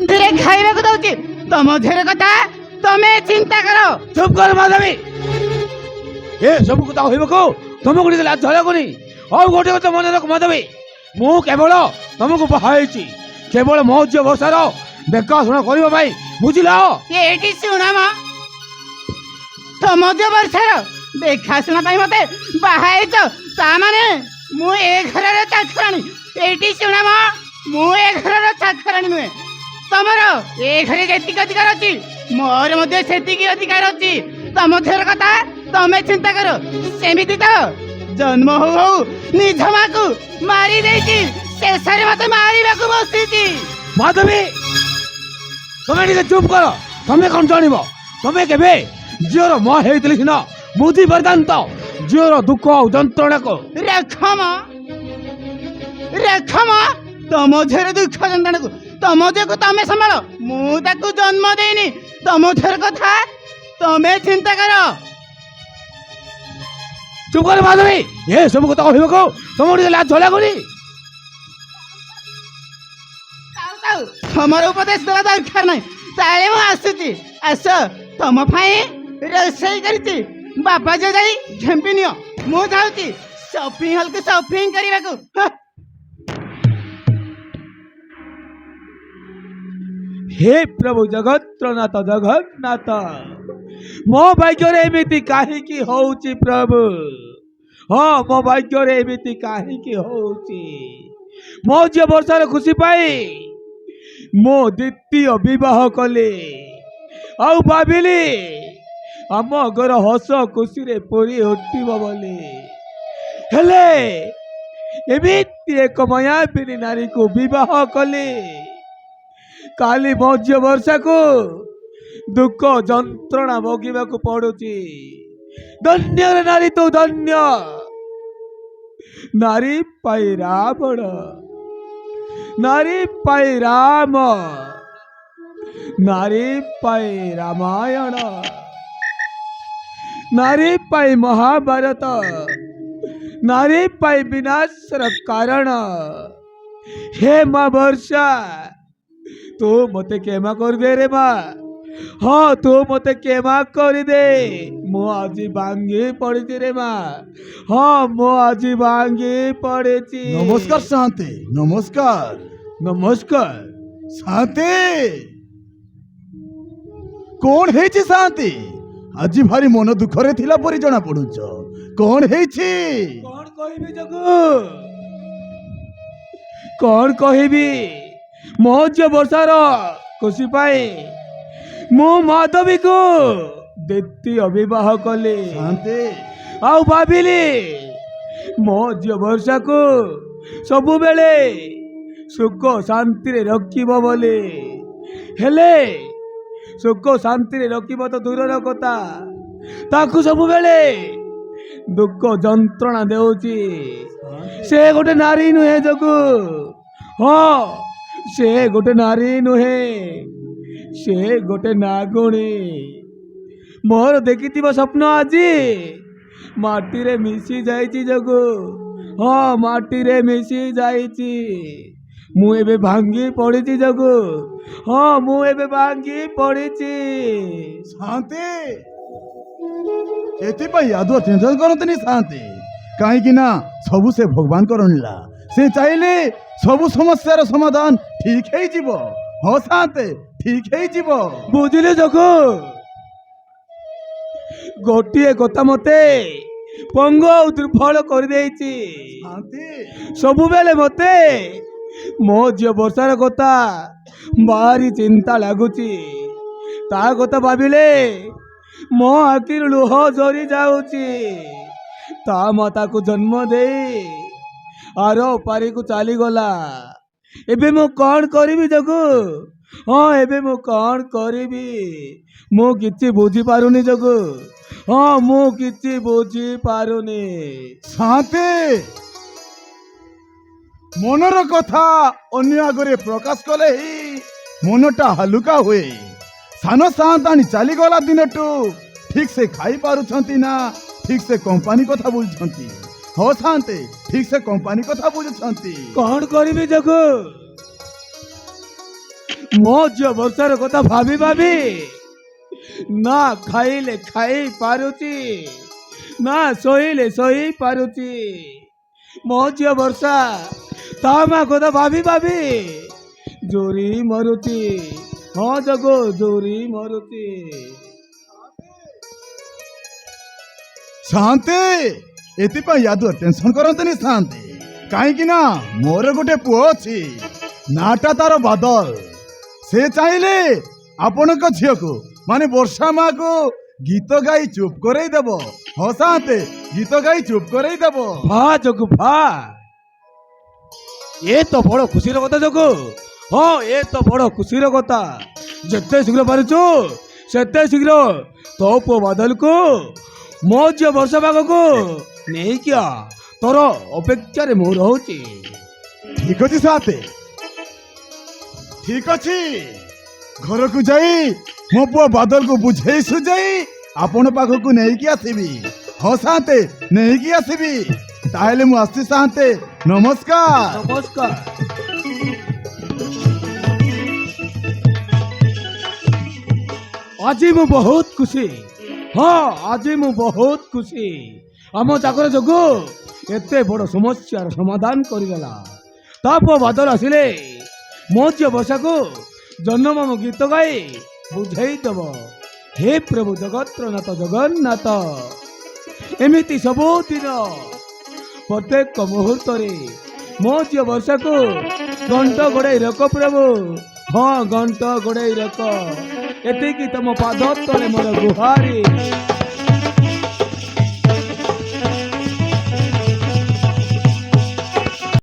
ଧୀରେ ଖାଇବାକୁ ଦଉଛି ତମ ଧୀରେ କଥା ତମେ ଚିନ୍ତା କର। ଚୁପ କର ମାଧବୀ। ଏ ସବୁ କଥା କହିବାକୁ ତମକୁ ଟିକେ ଲାଜ ଲାଗୁନି? ଆଉ ଗୋଟେ କଥା ମନେ ରଖ ମାଧବୀ, ମୁଁ କେବଳ ତମକୁ ବାହା ହେଇଛି କେବଳ ମୋ ଝିଅ ବର୍ଷାର ଦେଖାଶୁଣା କରିବା ପାଇଁ, ବୁଝିଲ? ଏଇଠି ଶୁଣ ମ, ତମ ଯୋଉ ବର୍ଷାର ଦେଖାଶୁଣା ପାଇଁ ମତେ ବାହା ହେଇଛ, ତା ମାନେ ମୁଁ ଏ ଘରର ଚାକରାଣୀ। ଏଇଠି ଶୁଣ ମ, ମୁଁ ଏ ଘରର ଚାକରାଣୀ ନୁହେଁ। ତମର ଏ ଘରେ ଯେତିକି ଅଧିକାର ଅଛି ମୋର ମଧ୍ୟ ସେତିକି ଅଧିକାର ଅଛି। ତମ ଝିଅର କଥା ତମେ ଚିନ୍ତା କର। ସେମିତି ତ ଜନ୍ମ ହଉ ହଉ ନିଜ ମାକୁ ମାରି ଦେଇଛି, ଶେଷରେ ମତେ ମାରିବାକୁ ବସିଛି। ମାଧବୀ ତମେ ଟିକେ ଚୁପ କର। ତମେ କଣ ଜାଣିବ? ତମେ କେବେ ଝିଅର ମା ହେଇଥିଲେ ସିନା ବୁଝି ପାରିଥାନ୍ତ ଝିଅର ଦୁଃଖ ଆଉ ଯନ୍ତ୍ରଣାକୁ। ରେଖମ ତମ ଝିଅର ଦୁଃଖ ଯନ୍ତ୍ରଣାକୁ ତମ ଝିଅକୁ ତମେ ସମ୍ଭାଳ। ମୁଁ ତାକୁ ଜନ୍ମ ଦେଇନି। ତମ ଝିଅର କଥା ତମେ ଚିନ୍ତା କର। ଚୁପ କର ମାଧବୀ। ଏ ସବୁ କଥା କହିବାକୁ ତମକୁ ଟିକେ ଲାଜ ଲାଗୁନି? ଥାଉ, ତମର ଉପଦେଶ ଦେବା ଦରକାର ନାହିଁ। ତାହେଲେ ମୁଁ ଆସୁଛି। ଆସ, ତମ ପାଇଁ ରୋଷେଇ କରିଛି। ବାପା ଝିଅ ଯାଇ ଝେମ୍ପି ନିଅ। ମୁଁ ଯାଉଛି ସପିଂ ହଲକୁ ସପିଂ କରିବାକୁ। हे प्रभु जगत्रनाथ जगन्नाथ, मो भाग्ୟରେ ଏମିତି କାହିଁକି ହଉଛି ପ୍ରଭୁ? ହଁ, ମୋ ଭାଗ୍ୟରେ ଏମିତି କାହିଁକି ହଉଛି? ମୋ ଝିଅ ବର୍ଷାର ଖୁସି ପାଇଁ ମୁଁ ଦ୍ୱିତୀୟ ବିବାହ କଲି ଆଉ ଭାବିଲି ଆମ ଘର ହସ ଖୁସିରେ ପୁରି ଉଠିବ ବୋଲି। ହେଲେ ଏମିତି ଏକ ମାୟାବିନୀ ନାରୀକୁ ବିବାହ କଲି। କାଲି ମୋ ଝିଅ ବର୍ଷାକୁ ଦୁଃଖ ଯନ୍ତ୍ରଣା ଭୋଗିବାକୁ ପଡୁଛି। ଧନ୍ୟରେ ନାରୀ ତୁ ଧନ୍ୟ। ନାରୀ ପାଇ ରାବଣ, ନାରୀ ପାଇ ରାମ, ନାରୀ ପାଇ ରାମାୟଣ, ନାରୀ ପାଇ ମହାଭାରତ, ନାରୀ ପାଇ ବିନାଶର କାରଣ। हे माँ वर्षा, तू मते क्षमा कर दे रे माँ। हाँ, तू मते क्षमा कर दे। मु आज भांगी पड़ी रे माँ। हाँ, मु आज भांगी पड़ी। नमस्कार शांति, नमस्कार। नमस्कार। शांति कौन है शांति? आज भारी मन दुखरे थिला परी जना पड़ुछ। कौन है? कौन कहबी जगू? कौन कहबी? मो झियो वर्षार खुशी पाई मु माधवी को द्वितीय विवाह कली। शांति आउ भाविली मो झियो वर्षा को सबु बेले सुख शांति रे रखिब बोली। हेले सुख शांति रे रखिब तो दूरर कथा, ताकू सबु बेले दुख जंत्रणा देउची। से गोटे नारी नुहे जगू। हाँ, से गोटे नारी नुहे, से गोटे नागुणी। मोर देखिथिबो स्वप्न आजी माटी रे मिसी जाइची जगू। हाँ, माटी रे मिसी जाइची। मु एबे भांगी पड़ीची जगू। हाँ, मु एबे भांगी पड़ीची। शांति एति पई आदो टेंशन करतनी शांति। काहे कि ना सबु से भगवान करनिला। से चाहिले सबु समस्यार समाधान ठीक है जीवो। हो शांति ठीक है जीवो। बुझिले जगू? गोटिए कथा मते पंग और दुर्बल कर देइची। शांति सबु बेले मते मो झियो वर्षार कथा भारी चिंता लागुची। ता कथा भाविले मो आखिर लुह झरी जाउची। ता माता को जन्म दे आरो पारी को चाली गला। एबे मो कौन करिबी जगू? हाँ, एबे मो कौन करिबी? मो किछि बुझी पारुनी जगू। हाँ, मो किछि बुझी पारुनी। शांति मनर कथा अन्य आगरे प्रकाश कले ही मनटा हालुका हुए। सान सातानी चली गला दिनटू ठीक से खाई पारुछंती ना, ठीक से कंपनी कथा बुझुछंती। हो शांति ठीक से कंपनी कथा बुझुछंती। कौन करिबी जगू? ମୋ ଝିଅ ବର୍ଷାର କଥା ଭାବି ଭାବି ନା ଖାଇଲେ ଖାଇ ପାରୁଛି ନା ଶୋଇଲେ ଶୋଇ ପାରୁଛି। ମୋ ଝିଅ ବର୍ଷା ତା ମା କଥା ଭାବି ଭାବି ଜୋରି ମରୁଛି। ହଁ ଜଗୁ ଜୋରି ମରୁଛି। ଶାନ୍ତି ଏଥିପାଇଁ ୟାଦୁ ଟେନସନ କରନ୍ତୁନି ଶାନ୍ତି, କାହିଁକି ନା ମୋର ଗୋଟେ ପୁଅ ଅଛି, ନାଟା ତାର ବାଦଲ। ସେ ଚାହିଁଲେ ଆପଣଙ୍କ ଝିଅକୁ ମାନେ ବର୍ଷା ମାକୁ ଗୀତ ଗାଇ ଚୁପ୍ କରେଇ ଦେବ। ହଁ ଶାନ୍ତି, ଗୀତ ଗାଇ ଚୁପ୍ କରେଇ ଦେବ। ଭା ଜଗୁ ଭା, ଏ ତ ବଡ ଖୁସିର କଥା ଜଗୁ। ହଁ ଏ ତ ବଡ ଖୁସିର କଥା। ଯେତେ ଶୀଘ୍ର ପାରୁଛୁ ସେତେ ଶୀଘ୍ର ତୋ ପୁଅ ବାଦଲକୁ ମୋ ଝିଅ ବର୍ଷା ପାଖକୁ ନେଇକି ଆ। ତୋର ଅପେକ୍ଷାରେ ମୁଁ ରହୁଛି। ଠିକ ଅଛି ଶାନ୍ତି, ଠିକ ଅଛି। ଘରକୁ ଯାଇ ମୋ ପୁଅ ବାଦଲକୁ ବୁଝେଇ ସୁଝେଇ ଆପଣ ପାଖକୁ ନେଇକି ଆସିବି। ହଁ ଶାନ୍ତି, ନେଇକି ଆସିବି। ତାହେଲେ ମୁଁ ଆସିଛି ଶାନ୍ତି, ନମସ୍କାର। ନମସ୍କାର। ଆଜି ମୁଁ ବହୁତ ଖୁସି। ହଁ ଆଜି ମୁଁ ବହୁତ ଖୁସି। ଆମ ଚାକର ଯୋଗୁ ଏତେ ବଡ଼ ସମସ୍ୟାର ସମାଧାନ କରିଗଲା। ତା ପୁଅ ବାଦଲ ଆସିଲେ ମୋ ଝିଅ ବର୍ଷାକୁ ଜନ୍ମମାମ ଗୀତ ଗାଇ ବୁଝେଇ ଦେବ। ହେ ପ୍ରଭୁ ଜଗତର ନାଥ ଜଗନ୍ନାଥ, ଏମିତି ସବୁଦିନ ପ୍ରତ୍ୟେକ ମୁହୂର୍ତ୍ତରେ ମୋ ଝିଅ ବର୍ଷାକୁ ଘଣ୍ଟ ଗୋଡ଼େଇ ରଖ ପ୍ରଭୁ। ହଁ ଘଣ୍ଟ ଗୋଡ଼େଇ ରଖ। ଏତିକି ତମ ପାଦ ତଳେ ମୋର ଗୁହାରି।